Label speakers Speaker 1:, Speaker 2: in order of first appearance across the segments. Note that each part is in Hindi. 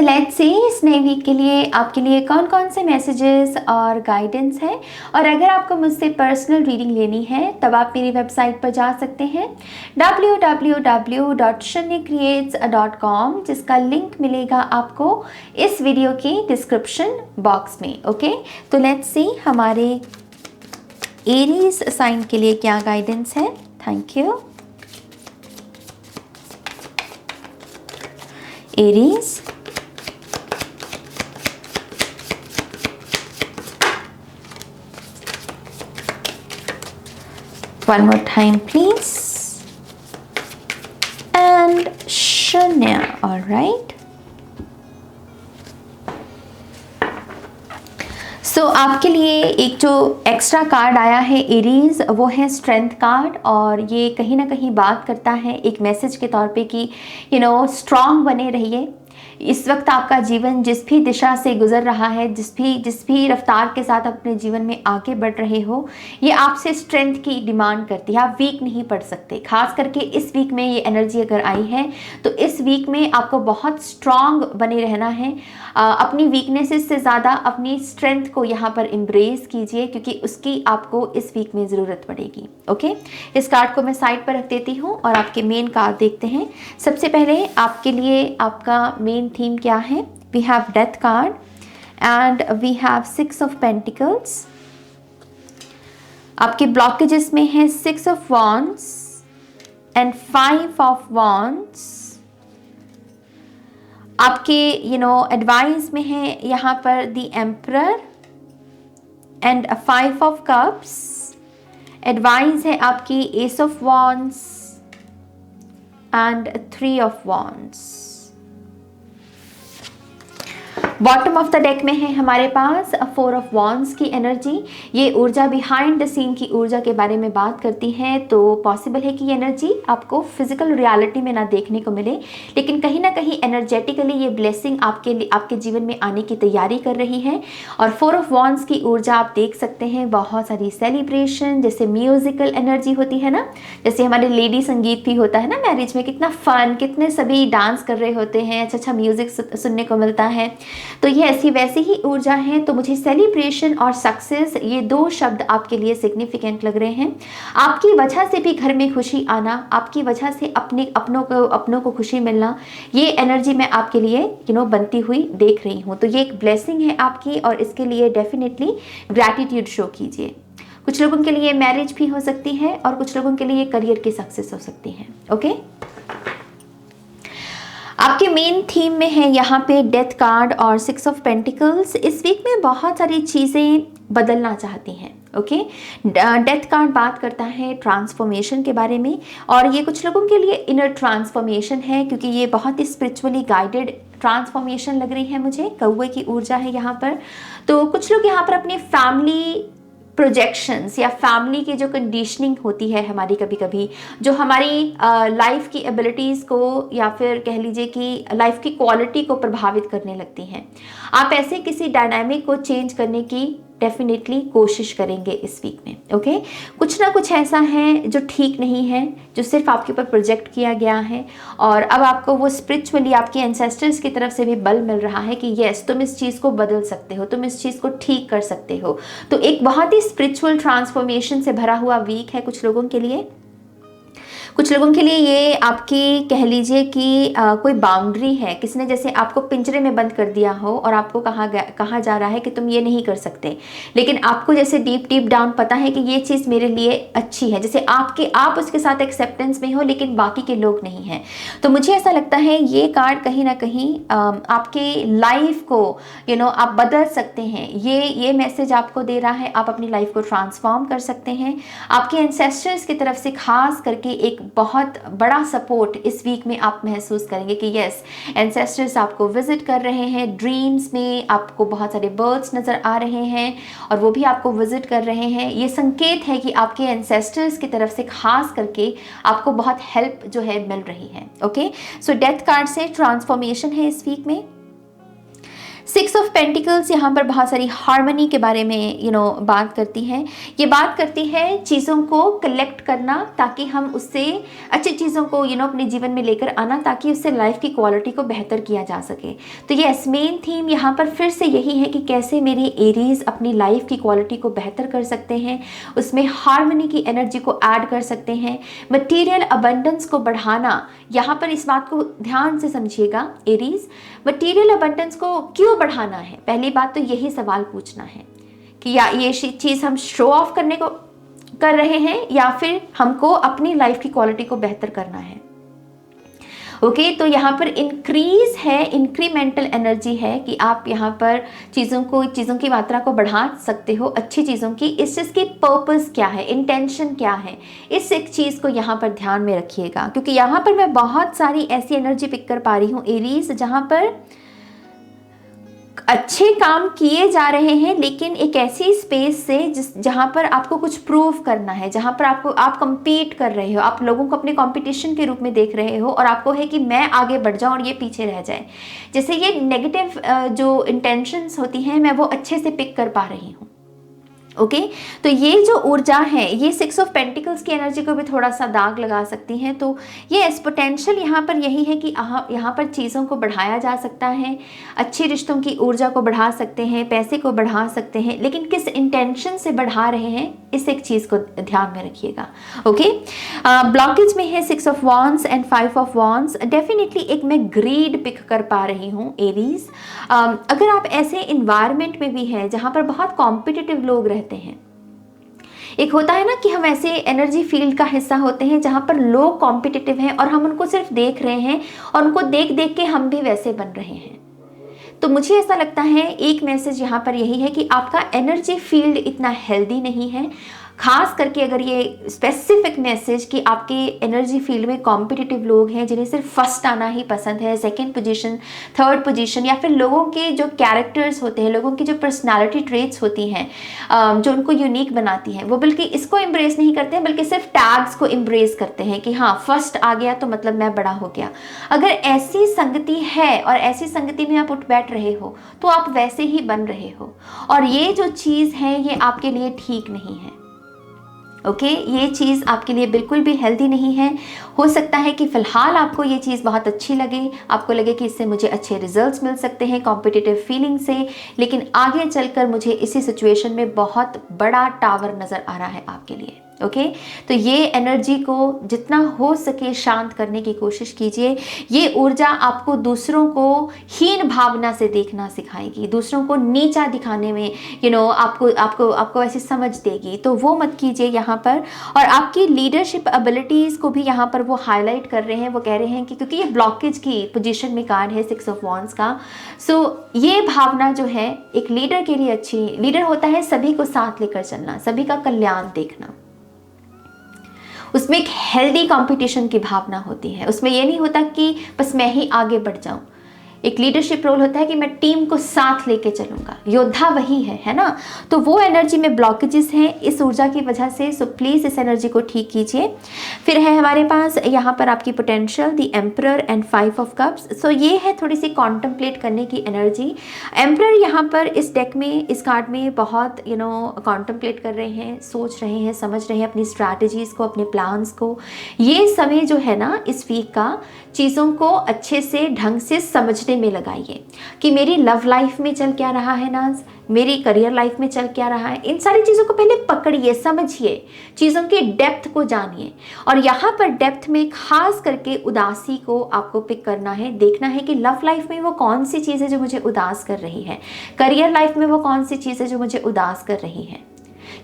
Speaker 1: लेट्स सी इस नए वीक के लिए आपके लिए कौन कौन से मैसेजेस और गाइडेंस है। और अगर आपको मुझसे पर्सनल रीडिंग लेनी है तब आप मेरी वेबसाइट पर जा सकते हैं www.shunycreates.com, जिसका लिंक मिलेगा आपको इस वीडियो के डिस्क्रिप्शन बॉक्स में। ओके, तो लेट्स सी हमारे एरीज साइन के लिए क्या गाइडेंस है। Thank you. Aries, one more time please, and Shunya. All right, सो आपके लिए एक जो एक्स्ट्रा कार्ड आया है एरीज, वो है स्ट्रेंथ कार्ड। और ये कहीं ना कहीं बात करता है एक मैसेज के तौर पे कि स्ट्रांग बने रहिए। इस वक्त आपका जीवन जिस भी दिशा से गुजर रहा है, जिस भी रफ्तार के साथ अपने जीवन में आगे बढ़ रहे हो, ये आपसे स्ट्रेंथ की डिमांड करती है। आप वीक नहीं पड़ सकते। खास करके इस वीक में ये एनर्जी अगर आई है तो इस वीक में आपको बहुत स्ट्रांग बने रहना है। अपनी वीकनेसेस से ज़्यादा अपनी स्ट्रेंथ को यहाँ पर एम्ब्रेस कीजिए, क्योंकि उसकी आपको इस वीक में ज़रूरत पड़ेगी। ओके, इस कार्ड को मैं साइड पर रख देती हूँ और आपके मेन कार्ड देखते हैं। सबसे पहले आपके लिए आपका मेन थीम क्या है। We have death card and we have 6 of pentacles. आपके ब्लॉकेजेस में है 6 of wands and 5 of wands. आपके एडवाइस में है यहाँ पर the emperor and 5 of cups. Advice है आपकी ace of wands and 3 of wands. Bottom of the deck में है हमारे पास 4 ऑफ वॉन्ड्स की एनर्जी। ये ऊर्जा बिहाइंड द सीन की ऊर्जा के बारे में बात करती है। तो पॉसिबल है कि ये एनर्जी आपको फिजिकल रियलिटी में ना देखने को मिले, लेकिन कहीं ना कहीं एनर्जेटिकली ये ब्लेसिंग आपके जीवन में आने की तैयारी कर रही है। और 4 ऑफ वॉन्ड्स की ऊर्जा आप देख सकते हैं, बहुत सारी सेलिब्रेशन, जैसे म्यूजिकल एनर्जी होती है ना, जैसे हमारे लेडी संगीत भी होता है ना मैरिज में, कितना फन, कितने सभी डांस कर रहे होते हैं, अच्छा म्यूजिक सुनने को मिलता है। तो ये ऐसी वैसी ही ऊर्जा है। तो मुझे सेलिब्रेशन और सक्सेस, ये 2 शब्द आपके लिए सिग्निफिकेंट लग रहे हैं। आपकी वजह से भी घर में खुशी आना, आपकी वजह से अपनों को खुशी मिलना, ये एनर्जी मैं आपके लिए बनती हुई देख रही हूँ। तो ये एक ब्लेसिंग है आपकी और इसके लिए डेफिनेटली ग्रैटिट्यूड शो कीजिए। कुछ लोगों के लिए मैरिज भी हो सकती है और कुछ लोगों के लिए करियर की सक्सेस हो सकती है। ओके, आपके मेन थीम में है यहाँ पे डेथ कार्ड और 6 ऑफ पेंटिकल्स। इस वीक में बहुत सारी चीज़ें बदलना चाहती हैं। ओके, डेथ कार्ड बात करता है ट्रांसफॉर्मेशन के बारे में, और ये कुछ लोगों के लिए इनर ट्रांसफॉर्मेशन है, क्योंकि ये बहुत ही स्पिरिचुअली गाइडेड ट्रांसफॉर्मेशन लग रही है मुझे। कौवे की ऊर्जा है यहाँ पर। तो कुछ लोग यहाँ पर अपनी फैमिली प्रोजेक्शंस या फैमिली की जो कंडीशनिंग होती है हमारी, कभी कभी जो हमारी लाइफ की एबिलिटीज़ को या फिर कह लीजिए कि लाइफ की क्वालिटी को प्रभावित करने लगती हैं। आप ऐसे किसी डायनामिक को चेंज करने की डेफिनेटली कोशिश करेंगे इस वीक में। ओके, कुछ ना कुछ ऐसा है जो ठीक नहीं है, जो सिर्फ आपके ऊपर प्रोजेक्ट किया गया है, और अब आपको वो स्पिरिचुअली आपके एंसेस्टर्स की तरफ से भी बल मिल रहा है कि यस, तुम इस चीज़ को बदल सकते हो, तुम इस चीज़ को ठीक कर सकते हो। तो एक बहुत ही स्पिरिचुअल ट्रांसफॉर्मेशन से भरा हुआ वीक है कुछ लोगों के लिए। कुछ लोगों के लिए ये आपकी कह लीजिए कि कोई बाउंड्री है, किसी ने जैसे आपको पिंजरे में बंद कर दिया हो और आपको कहा जा रहा है कि तुम ये नहीं कर सकते, लेकिन आपको जैसे डीप डाउन पता है कि ये चीज़ मेरे लिए अच्छी है, जैसे आप उसके साथ एक्सेप्टेंस में हो लेकिन बाकी के लोग नहीं हैं। तो मुझे ऐसा लगता है ये कार्ड कहीं ना कहीं आपके लाइफ को आप बदल सकते हैं। ये मैसेज आपको दे रहा है, आप अपनी लाइफ को ट्रांसफॉर्म कर सकते हैं। आपके एंसेस्टर्स की तरफ से खास करके एक बहुत बड़ा सपोर्ट इस वीक में आप महसूस करेंगे कि यस, एंसेस्टर्स आपको विजिट कर रहे हैं। ड्रीम्स में आपको बहुत सारे बर्ड्स नज़र आ रहे हैं और वो भी आपको विजिट कर रहे हैं। ये संकेत है कि आपके एंसेस्टर्स की तरफ से खास करके आपको बहुत हेल्प जो है मिल रही है। ओके, सो डेथ कार्ड से ट्रांसफॉर्मेशन है इस वीक में। सिक्स ऑफ पेंटिकल्स यहाँ पर बहुत सारी हार्मनी के बारे में बात करती है। ये बात करती है चीज़ों को कलेक्ट करना, ताकि हम उससे अच्छी चीज़ों को अपने जीवन में लेकर आना, ताकि उससे लाइफ की क्वालिटी को बेहतर किया जा सके। तो ये मेन थीम यहाँ पर फिर से यही है कि कैसे मेरे एरीज अपनी लाइफ की क्वालिटी को बेहतर कर सकते हैं, उसमें हार्मनी की एनर्जी को ऐड कर सकते हैं, मटीरियल अबंडेंस को बढ़ाना। यहाँ पर इस बात को ध्यान से समझिएगा एरीज, मटीरियल अबंडेंस को क्यों बढ़ाना है? पहली बात तो यही सवाल पूछना है कि या ये चीज़ हम शो ऑफ करने को कर रहे हैं या फिर हमको अपनी लाइफ की क्वालिटी को बेहतर करना है। ओके, तो यहाँ पर इंक्रीज है, इंक्रीमेंटल एनर्जी है कि आप यहाँ पर चीज़ों की मात्रा को बढ़ा सकते हो, अच्छी चीज़ों की। इस चीज़ की पर्पस क्या है, इंटेंशन क्या है, इस एक चीज़ को यहाँ पर ध्यान में रखिएगा, क्योंकि यहाँ पर मैं बहुत सारी ऐसी एनर्जी पिक कर पा रही हूँ एरीज, जहाँ पर अच्छे काम किए जा रहे हैं, लेकिन एक ऐसी स्पेस से जहाँ पर आपको कुछ प्रूव करना है, जहाँ पर आप compete कर रहे हो, आप लोगों को अपने कंपटीशन के रूप में देख रहे हो, और आपको है कि मैं आगे बढ़ जाऊँ और ये पीछे रह जाए। जैसे ये नेगेटिव जो इंटेंशंस होती हैं, मैं वो अच्छे से पिक कर पा रही हूँ। ओके, तो ये जो ऊर्जा है, ये सिक्स ऑफ पेंटिकल्स की एनर्जी को भी थोड़ा सा दाग लगा सकती हैं। तो ये पोटेंशियल यहाँ पर यही है कि यहाँ पर चीज़ों को बढ़ाया जा सकता है, अच्छे रिश्तों की ऊर्जा को बढ़ा सकते हैं, पैसे को बढ़ा सकते हैं, लेकिन किस इंटेंशन से बढ़ा रहे हैं, इस एक चीज़ को ध्यान में रखिएगा। ओके, ब्लॉकेज में है six of wands and five of wands. Definitely एक मैं ग्रीड पिक कर पा रही हूँ एरीज। अगर आप ऐसे इन्वायरमेंट में भी हैं जहाँ पर बहुत कॉम्पिटिटिव लोग रहते हैं, एक होता है ना कि हम ऐसे एनर्जी फील्ड का हिस्सा होते हैं जहां पर लोग कॉम्पिटिटिव हैं और हम उनको सिर्फ देख रहे हैं और उनको देख देख के हम भी वैसे बन रहे हैं। तो मुझे ऐसा लगता है एक मैसेज यहाँ पर यही है कि आपका एनर्जी फील्ड इतना हेल्दी नहीं है। खास करके अगर ये स्पेसिफिक मैसेज कि आपके एनर्जी फील्ड में कॉम्पिटिटिव लोग हैं जिन्हें सिर्फ फर्स्ट आना ही पसंद है, सेकंड पोजीशन, थर्ड पोजीशन, या फिर लोगों के जो कैरेक्टर्स होते हैं, लोगों की जो पर्सनालिटी ट्रेट्स होती हैं जो उनको यूनिक बनाती हैं, वो बल्कि इसको एम्ब्रेस नहीं करते हैं, बल्कि सिर्फ टैग्स को एम्ब्रेस करते हैं कि हाँ फर्स्ट आ गया तो मतलब मैं बड़ा हो गया। अगर ऐसी संगति है और ऐसी संगति में आप उठ बैठ रहे हो तो आप वैसे ही बन रहे हो, और ये जो चीज़ है ये आपके लिए ठीक नहीं है। ओके, ये चीज़ आपके लिए बिल्कुल भी हेल्दी नहीं है। हो सकता है कि फ़िलहाल आपको ये चीज़ बहुत अच्छी लगे, आपको लगे कि इससे मुझे अच्छे रिजल्ट्स मिल सकते हैं कॉम्पिटिटिव फीलिंग से, लेकिन आगे चलकर मुझे इसी सिचुएशन में बहुत बड़ा टावर नज़र आ रहा है आपके लिए। ओके, तो ये एनर्जी को जितना हो सके शांत करने की कोशिश कीजिए। ये ऊर्जा आपको दूसरों को हीन भावना से देखना सिखाएगी, दूसरों को नीचा दिखाने में आपको ऐसी समझ देगी, तो वो मत कीजिए यहाँ पर। और आपकी लीडरशिप एबिलिटीज़ को भी यहाँ पर वो हाईलाइट कर रहे हैं। वो कह रहे हैं कि क्योंकि ये ब्लॉकेज की पोजीशन में कार्ड है सिक्स ऑफ वॉन्ड्स का, सो ये भावना जो है एक लीडर के लिए अच्छी, लीडर होता है सभी को साथ लेकर चलना, सभी का कल्याण देखना, उसमें एक हेल्दी कंपटीशन की भावना होती है। उसमें ये नहीं होता कि बस मैं ही आगे बढ़ जाऊं। एक लीडरशिप रोल होता है कि मैं टीम को साथ लेके चलूँगा, योद्धा वही है ना। तो वो एनर्जी में ब्लॉकेजेस हैं इस ऊर्जा की वजह से, सो प्लीज़ इस एनर्जी को ठीक कीजिए। फिर है हमारे पास यहाँ पर आपकी potential, the emperor and five of cups. So ये है थोड़ी सी कॉन्टम्पलेट करने की एनर्जी। एम्परर यहाँ पर इस डेक में, इस कार्ड में बहुत कॉन्टम्पलेट कर रहे हैं, सोच रहे हैं, समझ रहे हैं अपनी स्ट्रैटेजीज़ को, अपने प्लान्स को। ये समय जो है ना इस वीक का, चीज़ों को अच्छे से ढंग से समझने में लगाइए कि मेरी लव लाइफ में चल क्या रहा है नाज, मेरी करियर लाइफ में चल क्या रहा है। इन सारी चीज़ों को पहले पकड़िए, समझिए, चीज़ों की डेप्थ को जानिए। और यहाँ पर डेप्थ में खास करके उदासी को आपको पिक करना है, देखना है कि लव लाइफ में वो कौन सी चीज़ है जो मुझे उदास कर रही है, करियर लाइफ में वो कौन सी चीज़ है जो मुझे उदास कर रही है,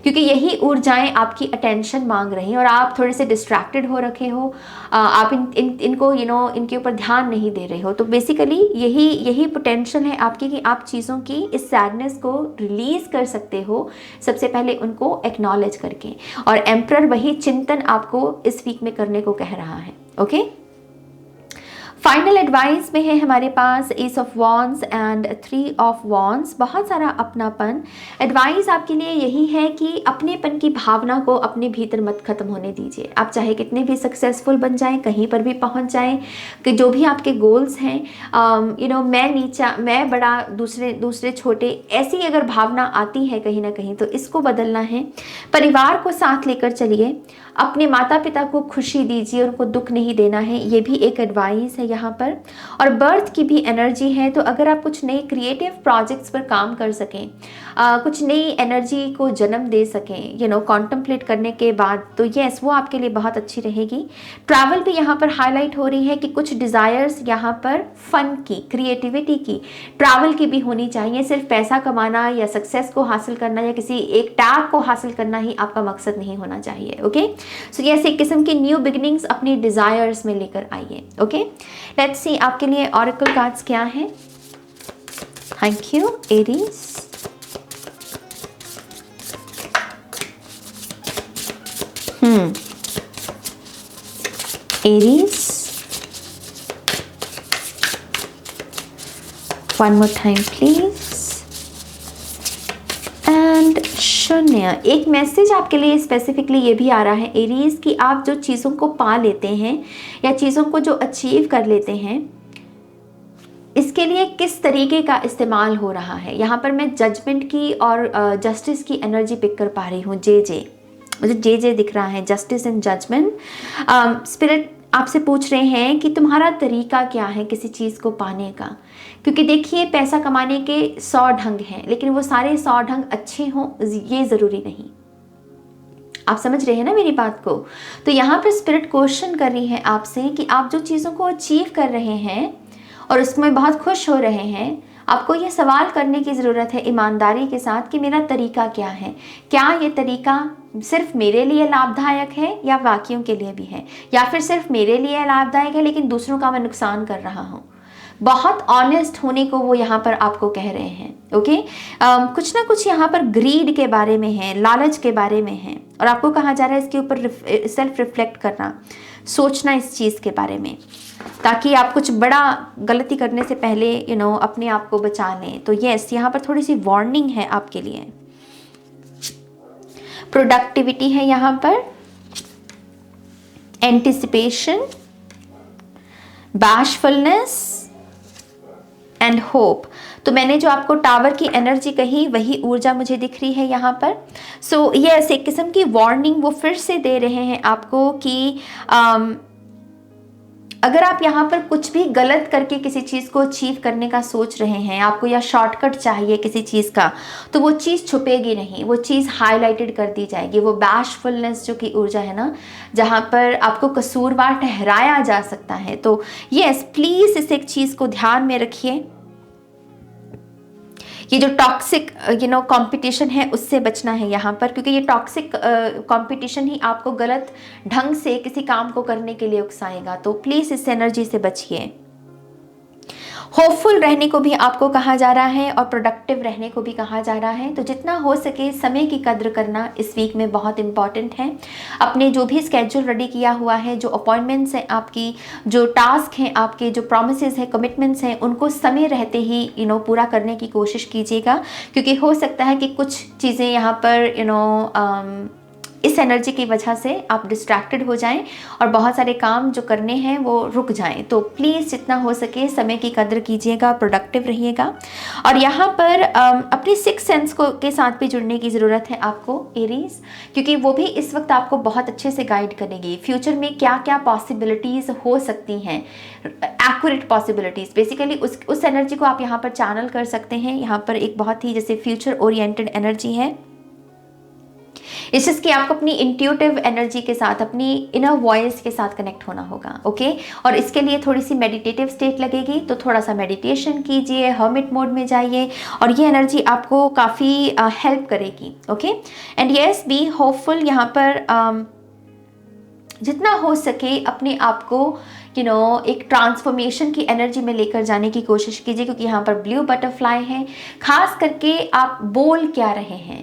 Speaker 1: क्योंकि यही ऊर्जाएं आपकी अटेंशन मांग रही हैं और आप थोड़े से डिस्ट्रैक्टेड हो रखे हो, आप इनको इनके ऊपर ध्यान नहीं दे रहे हो। तो बेसिकली यही पोटेंशियल है आपकी कि आप चीज़ों की इस सैडनेस को रिलीज़ कर सकते हो, सबसे पहले उनको एक्नॉलेज करके। और एम्परर वही चिंतन आपको इस वीक में करने को कह रहा है। ओके, फाइनल एडवाइस में है हमारे पास ace of wands and 3 of wands, बहुत सारा अपनापन। एडवाइस आपके लिए यही है कि अपनेपन की भावना को अपने भीतर मत खत्म होने दीजिए। आप चाहे कितने भी सक्सेसफुल बन जाएं, कहीं पर भी पहुंच जाएं, कि जो भी आपके गोल्स हैं, मैं नीचा, मैं बड़ा, दूसरे छोटे, ऐसी अगर भावना आती है कहीं ना कहीं, तो इसको बदलना है। परिवार को साथ लेकर चलिए, अपने माता पिता को खुशी दीजिए, उनको दुख नहीं देना है, ये भी एक एडवाइस है यहाँ पर। और बर्थ की भी एनर्जी है, तो अगर आप कुछ नए क्रिएटिव प्रोजेक्ट्स पर काम कर सकें, कुछ नई एनर्जी को जन्म दे सकें, कॉन्टम्पलेट करने के बाद, तो यस, वो आपके लिए बहुत अच्छी रहेगी। ट्रैवल भी यहाँ पर हाईलाइट हो रही है कि कुछ डिज़ायर्स यहाँ पर फन की, क्रिएटिविटी की, ट्रैवल की भी होनी चाहिए। सिर्फ पैसा कमाना या सक्सेस को हासिल करना या किसी एक टैग को हासिल करना ही आपका मकसद नहीं होना चाहिए। ओके, सो यस, एक किस्म की न्यू बिगिनिंग्स अपने डिज़ायर्स में लेकर आइए। ओके, लेट्स सी आपके लिए ऑरेकल कार्ड्स क्या हैं। Thank you Aries. Aries, one more time please. And शून्य। एक मैसेज आपके लिए स्पेसिफिकली ये भी आ रहा है एरीज कि आप जो चीज़ों को पा लेते हैं या चीज़ों को जो अचीव कर लेते हैं, इसके लिए किस तरीके का इस्तेमाल हो रहा है। यहाँ पर मैं जजमेंट की और जस्टिस की एनर्जी पिक कर पा रही हूँ। मुझे जे दिख रहा है, जस्टिस एंड जजमेंट। स्पिरिट आपसे पूछ रहे हैं कि तुम्हारा तरीका क्या है किसी चीज़ को पाने का, क्योंकि देखिए पैसा कमाने के 100 ढंग हैं, लेकिन वो सारे 100 ढंग अच्छे हों ये ज़रूरी नहीं। आप समझ रहे हैं ना मेरी बात को। तो यहाँ पर स्पिरिट क्वेश्चन कर रही है आपसे कि आप जो चीज़ों को अचीव कर रहे हैं और उसमें बहुत खुश हो रहे हैं, आपको ये सवाल करने की ज़रूरत है ईमानदारी के साथ कि मेरा तरीका क्या है। क्या ये तरीका सिर्फ मेरे लिए लाभदायक है या बाकियों के लिए भी है, या फिर सिर्फ मेरे लिए लाभदायक है लेकिन दूसरों का मैं नुकसान कर रहा हूँ। बहुत ऑनेस्ट होने को वो यहाँ पर आपको कह रहे हैं। ओके, कुछ ना कुछ यहाँ पर ग्रीड के बारे में है, लालच के बारे में है, और आपको कहा जा रहा है इसके ऊपर सेल्फ रिफ्लेक्ट करना, सोचना इस चीज़ के बारे में, ताकि आप कुछ बड़ा गलती करने से पहले अपने आप को बचा लें। तो यस, यहाँ पर थोड़ी सी वार्निंग है आपके लिए। प्रोडक्टिविटी है यहाँ पर, एंटिसिपेशन, बैशफुलनेस एंड होप। तो मैंने जो आपको टावर की एनर्जी कही वही ऊर्जा मुझे दिख रही है यहाँ पर। सो यस, एक किस्म की वार्निंग वो फिर से दे रहे हैं आपको कि अगर आप यहाँ पर कुछ भी गलत करके किसी चीज़ को अचीव करने का सोच रहे हैं, आपको या शॉर्टकट चाहिए किसी चीज़ का, तो वो चीज़ छुपेगी नहीं, वो चीज़ हाईलाइटेड कर दी जाएगी। वो बैशफुलनेस जो की ऊर्जा है ना, जहाँ पर आपको कसूरवार ठहराया जा सकता है। तो यस, प्लीज़ इस एक चीज़ को ध्यान में रखिए। ये जो टॉक्सिक कंपटीशन है उससे बचना है यहाँ पर, क्योंकि ये टॉक्सिक कंपटीशन ही आपको गलत ढंग से किसी काम को करने के लिए उकसाएगा। तो प्लीज़ इस एनर्जी से बचिए। होपफुल रहने को भी आपको कहा जा रहा है और प्रोडक्टिव रहने को भी कहा जा रहा है। तो जितना हो सके समय की कद्र करना इस वीक में बहुत इंपॉर्टेंट है। अपने जो भी स्केड्यूल रेडी किया हुआ है, जो अपॉइंटमेंट्स हैं आपकी, जो टास्क हैं आपके, जो प्रॉमिसेस हैं, कमिटमेंट्स हैं, उनको समय रहते ही पूरा करने की कोशिश कीजिएगा, क्योंकि हो सकता है कि कुछ चीज़ें यहाँ पर इस एनर्जी की वजह से आप डिस्ट्रैक्टेड हो जाएं और बहुत सारे काम जो करने हैं वो रुक जाएं। तो प्लीज़ जितना हो सके समय की कद्र कीजिएगा, प्रोडक्टिव रहिएगा। और यहाँ पर अपनी 6 सेंस को के साथ भी जुड़ने की ज़रूरत है आपको एरीज, क्योंकि वो भी इस वक्त आपको बहुत अच्छे से गाइड करेगी। फ्यूचर में क्या क्या पॉसिबिलिटीज़ हो सकती हैं, एक्यूरेट पॉसिबिलिटीज़, बेसिकली उस एनर्जी को आप यहाँ पर चैनल कर सकते हैं। यहाँ पर एक बहुत ही जैसे फ्यूचर ओरिएंटेड एनर्जी है। इस चीज़ की आपको अपनी इंट्यूटिव एनर्जी के साथ, अपनी इनर वॉइस के साथ कनेक्ट होना होगा। ओके, और इसके लिए थोड़ी सी मेडिटेटिव स्टेट लगेगी, तो थोड़ा सा मेडिटेशन कीजिए, हर्मिट मोड में जाइए, और ये एनर्जी आपको काफ़ी हेल्प करेगी। Okay, and yes, be hopeful. यहाँ पर जितना हो सके अपने आप को एक ट्रांसफॉर्मेशन की एनर्जी में लेकर जाने की कोशिश कीजिए, क्योंकि यहाँ पर ब्लू बटरफ्लाई है। खास करके आप बोल क्या रहे हैं,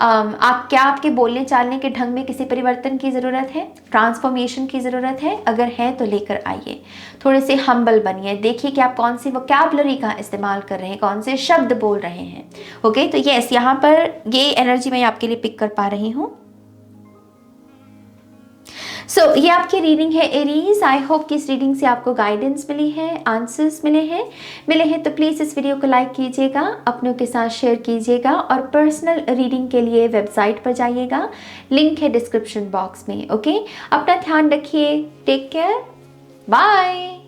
Speaker 1: आप क्या, आपके बोलने चालने के ढंग में किसी परिवर्तन की ज़रूरत है, ट्रांसफॉर्मेशन की ज़रूरत है। अगर है तो लेकर आइए, थोड़े से हम्बल बनिए, देखिए कि आप कौन सी वोकैबुलरी का इस्तेमाल कर रहे हैं, कौन से शब्द बोल रहे हैं। ओके, तो यस, यहाँ पर ये एनर्जी मैं आपके लिए पिक कर पा रही हूँ। सो ये आपकी रीडिंग है एरीज। आई होप कि इस रीडिंग से आपको गाइडेंस मिली है, आंसर्स मिले हैं तो प्लीज़ इस वीडियो को लाइक कीजिएगा, अपनों के साथ शेयर कीजिएगा और पर्सनल रीडिंग के लिए वेबसाइट पर जाइएगा, लिंक है डिस्क्रिप्शन बॉक्स में। ओके, अपना ध्यान रखिए, टेक केयर, बाय।